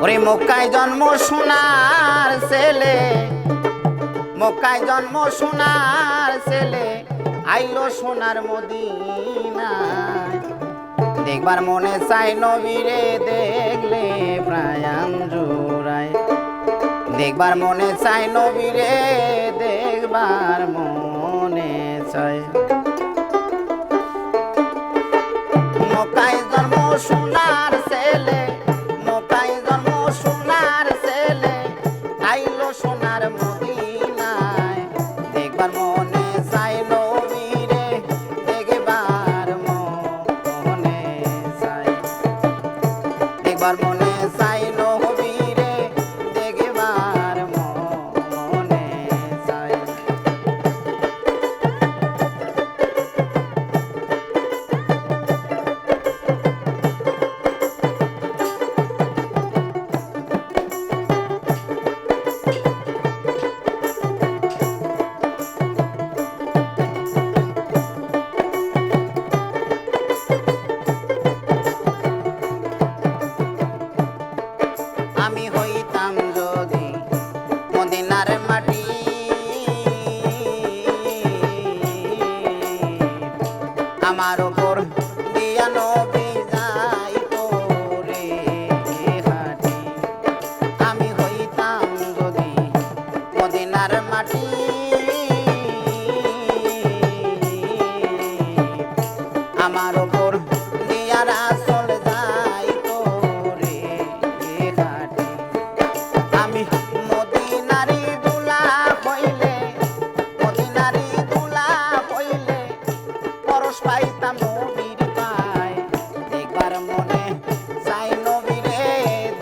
ওরে মক্কায় জন্ম সোনার ছেলে, মক্কায় জন্ম সোনার ছেলে, আইলো সোনার মদিনায়। দেখবার মনে চাই নবীরে দেখলে প্রাণ জুড়ায়, দেখবার মনে চাই নবীরে দেখবার মনে চাই। মক্কায় জন্ম সোনার ছেলে, মক্কায় জন্ম সোনার ছেলে, আইলো সোনার মদিনায়। দেখবার মনে চাই নবীরে দেখবার মনে চাই, দেখবার মনে চাই নবীরে দেখবার মনে চাই। আমি হইতাম যদি মদিনার মাটি, আমার ওপর দিয়া নবী যাইতো রে হাঁটি। আমি হইতাম যদি মদিনার মাটি, আমার ওপর দিয়া রাসূল যাইতো রে হাঁটি। আমি মদিনারি দুলা হইলে, মদিনারি দুলা হইলে পরশ পাইতাম নবীর পায়। দেখবার মনে চাই নবীরে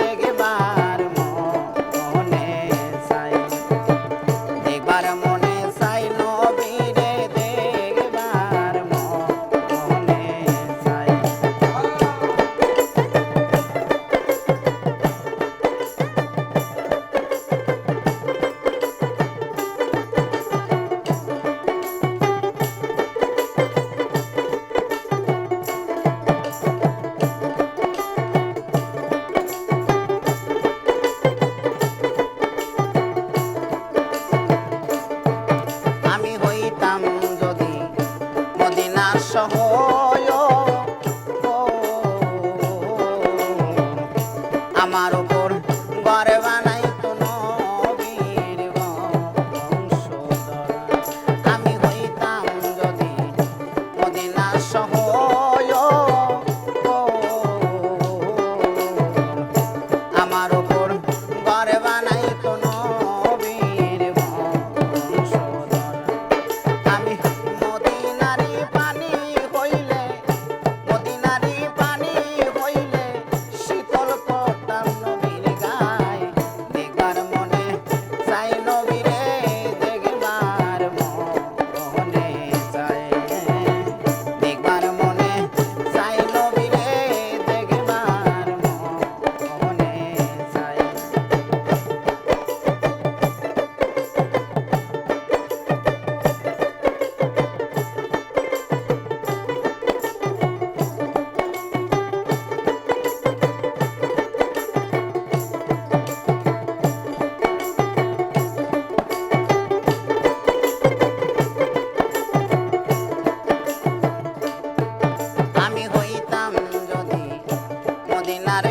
দেখবার মনে চাই, দেখবার মনে চাই নবীরে দেখবার মনে চাই। আমি হইতাম যদি মদিনার শহর, আমার ওপর ঘর বানাইতো নবীর বংশধর। আমি হইতাম যদি মদিনার শহর, আমার ওপর ঘর বানাইতো নবীর বংশধর। আমি মদিনারি পানি হইলে, মদিনারি পানি হইলে শীতল করতাম নবীর গায়। দেখবার মনে চাই নবীরে দেখবার মনে চাই, দেখবার মনে চাই নবীরে দেখবার মনে চাই। আমি হইতাম যদি মদিনার